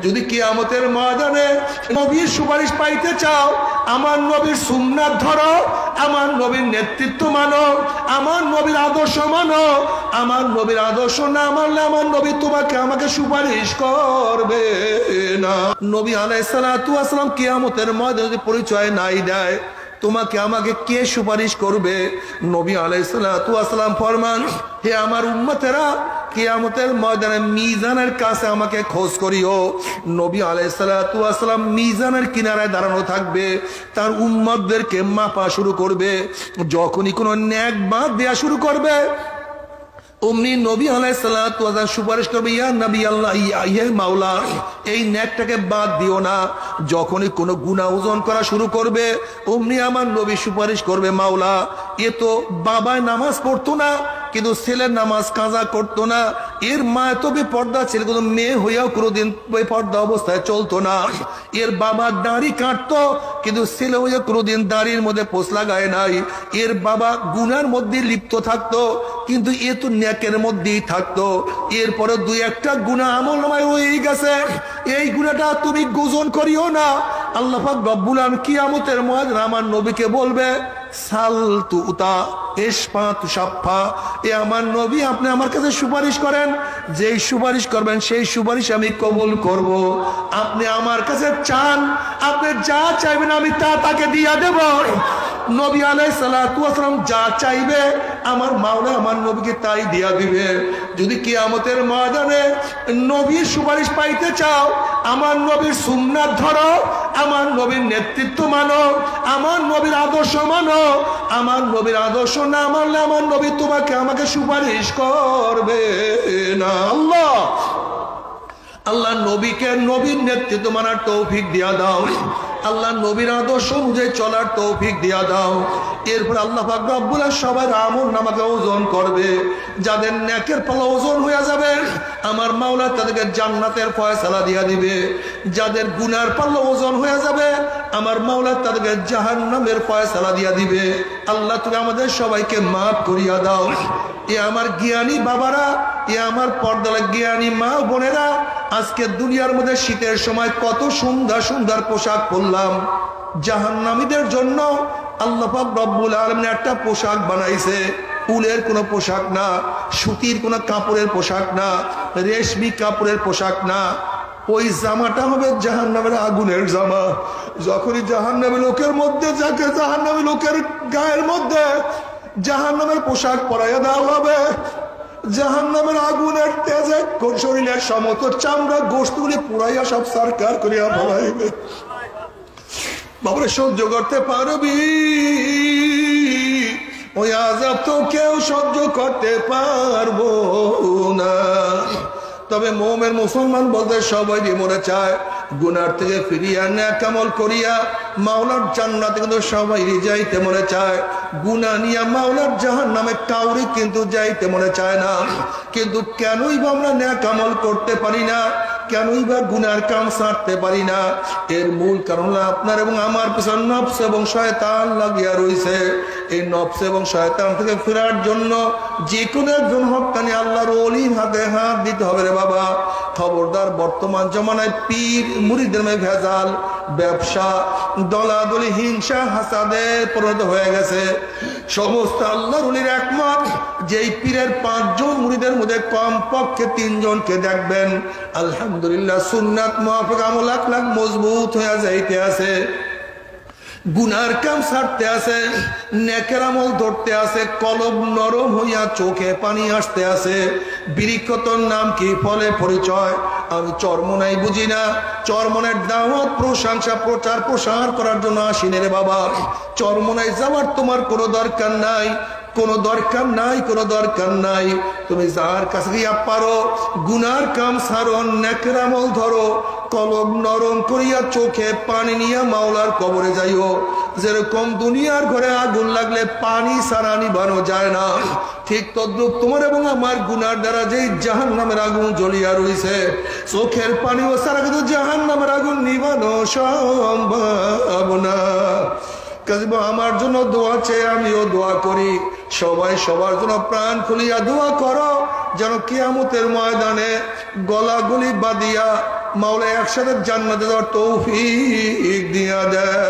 যদি কিয়ামতের ময়দানে নবীর সুপারিশ পাইতে চাও, আমার নবীর সুন্নাত ধরো, আমার নবীর নেতৃত্ব মানো, আমার নবীর আদর্শ মানো। আমার নবীর আদর্শ না মানলে আমার নবী তোমাকে আমাকে সুপারিশ করবে না। নবী আলাইহিস সালাতু ওয়াস সালাম কিয়ামতের ময়দানে যদি পরিচয় নাই দেয়, তোমাকে আমাকে কে সুপারিশ করবে? নবী আলাইহিস সালাতু ওয়াস সালাম ফরমান, হে আমার উম্মতেরা, কিয়ামতের ময়দানে মিজানের কাছে আমাকে খোঁজ করিও। নবী আলাইহিস সালাতু ওয়াস সালাম মিজানের কিনারায় দাঁড়ানো থাকবে, তার উম্মতদেরকে মাপা শুরু করবে। যখনই কোনো নেক বাদ দেয়া শুরু করবে, অমনি নবী আলাইহিস সালাতু ওয়াস সালাম সুপারিশ করবে, ইয়া নবী আল্লাহ, ইয়া মাওলা, এই নেকটাকে বাদ দিও না। যখনই কোনো গুনাহ ওজন করা শুরু করবে, অমনি আমার নবী সুপারিশ করবে, মাওলা, এ তো বাবায় নামাজ পড়তো না, কিন্তু ছেলের নামাজ কাজা করতো না, এর মা তো বেপর্দা ছিল, কিন্তু মেয়ে হইয়াও কোনোদিন বেপর্দা অবস্থায় চলতো না, এর বাবা দাড়ি কাটতো, কিন্তু ছেলে হইয়া কোনোদিন দাড়ির মধ্যে পোষ লাগায় নাই, এর বাবা গুনার মধ্যে লিপ্ত থাকতো, কিন্তু এ তো নেকের মধ্যেই থাকতো। এরপরে দুই একটা গুনাহ আমলনামায় রয়ে গেছে, এই গুনাহটা তুমি গোজন করিও না। আল্লাহ পাক রব্বুল আলামিন কিয়ামতের ময়দানে আমার নবীকে বলবে, সাল তুতা ইশফা তুশাফা, এ আমার নবী, আপনি আমার কাছে সুপারিশ করেন, যেই সুপারিশ করবেন সেই সুপারিশ আমি কবুল করব। আপনি আমার কাছে চান, আপনি যা চাইবেন আমি তা তাকে দিয়া দেব। নবী আলাইহিস সালাতু ওয়াস সালাম যা চাইবে আমার মাওলা আমার নবীকে তাই দিয়া দিবে। যদি কিয়ামতের ময়দানে নবীর সুপারিশ পাইতে চাও, আমার নবীর সুন্নাত ধরো, আমার নবীর নেতৃত্ব মানো, আমার নবীর আদর্শ মানো। আমার নবীর আদর্শ না মানলে আমার নবী তোমাকে আমাকে সুপারিশ করবে না। আল্লাহ নবীকে নবীর নেতৃত্ব মানার তৌফিক দিয়া দাও। আল্লাহ নবীর আদর্শ অনুযায়ী চলার তৌফিক দিয়া দাও। এরপর আল্লাহ পাক রব্বুল আলামিন সবার আমলনামাকে ওজন করবে। যাদের নেকের পাল্লা ওজন হয়ে যাবে, আমার মাওলা তাদেরকে জান্নাতের ফয়সালা দিয়া দিবে। যাদের গুনার পাল্লা ওজন হয়ে যাবে, আমার মাওলা তাদেরকে জাহান্নামের ফয়সালা দিয়া দিবে। আল্লাহ তুমি আমাদের সবাইকে মাফ করিয়া দাও। এ আমার জ্ঞানী বাবারা, এ আমার পর্দার জ্ঞানী মা বোনেরা, আজকে দুনিয়ার মধ্যে শীতের সময় কত সুন্দর সুন্দর পোশাক পরলাম। জাহান্নামীদের জন্য আল্লাহ পাক রব্বুল আলামিন একটা পোশাক বানাইছে, উলের কোনো পোশাক না, সুতির কোনো কাপড়ের পোশাক না, রেশমি কাপড়ের পোশাক না। ওই জামাটা হবে জাহান্নামের আগুনের জামা। যখনই জাহান্নামী লোকের মধ্যে, যাকে জাহান্নামী লোকের গায়ের মধ্যে জাহান্নামের পোশাক পরাইয়া দেওয়া হবে, জাহান্নামের আগুনের তেজে শরীরের সমস্ত চামড়া গোশতগুলি পুরাইয়া সব সরকার করিয়া ফেলাইবে। বাবারে সহ্য করতে পারবি? ওই আযাব তো কেউ সহ্য করতে পারবো না। তবে মুমিন মুসলমান বলতে সবাই মনে চায় গুনার থেকে ফিরিয়া নেক আমল করিয়া মাওলার জান্নাতে কিন্তু সবাই যাইতে মনে চায়। গুনাহ নিয়া মাওলার জাহান্নামে কাউরি কিন্তু যাইতে মনে চায় না। কিন্তু কেনই বা আমরা নেক আমল করতে পারি না? কেনই বা গুনার কাম ছাড়তে পারি না? এর মূল কারণ হলো আপনার এবং আমার পিছনে নফস এবং শয়তান লাগিয়া রয়েছে। এই নফস এবং শয়তান থেকে ফেরার জন্য যে কোনো একজন হক্কানি আল্লাহর ওলির হাতে হাত দিতে হবে রে বাবা। খবরদার, বর্তমান জমানায় পীর মুরিদের মধ্যে ভেজাল, ব্যবসা, দলাদলি, হিংসা, হাসাদের পরিণত হয়ে গেছে। সমস্ত আল্লাহর ওলির একমত, যেই পীরের 5 জন মুরিদের মধ্যে কমপক্ষে 3 জনকে দেখবেন আলহামদুলিল্লাহ সুন্নাত মুআফিক আমল আখলাক মজবুত হয়ে যাইতে আছে, গুনার কাম ছাড়তে আছে, নেকের আমল ধরতে আছে, কলব নরম হইয়া চোখে পানি আসতে আছে। বৃক্ষতর নাম কি, ফলে পরিচয়। আমি চরমনাই বুঝি না, চরমনের দাওয়াত প্রশংসা প্রচার প্রসার করার জন্য আসিনি রে বাবা। চরমনাই যাওয়ার তোমার কোনো দরকার নাই, কোনো দরকার নাই, কোনো দরকার নাই। তুমি যার কাছে গিয়া পারো গুনার কাম ছাড়ো, নেকের আমল ধরো, কলব নরম করিয়া চোখে পানি নিয়ে মাওলার কবরে যাইও। যেরকম দুনিয়ার ঘরে আগুন লাগলে পানি ছাড়া নিভানো যায় না, ঠিক তদ্রুপ তোমার এবং আমার গুনার দ্বারা যেই জাহান্নামের আগুন জ্বলিয়া রয়েছে, চোখের পানি ও ছাড়া কিন্তু জাহান্নামের আগুন নিভানো সম্ভব না। আমার জন্য দোয়া চেয়ে আমিও দোয়া করি, সবাই সবার জন্য প্রাণ খুলিয়া দোয়া করো, যেন কিয়ামতের ময়দানে গলাগলি বাঁধিয়া মাওলা একসাথে জান্নাতে যাওয়ার তৌফিক দিয়া দেয়।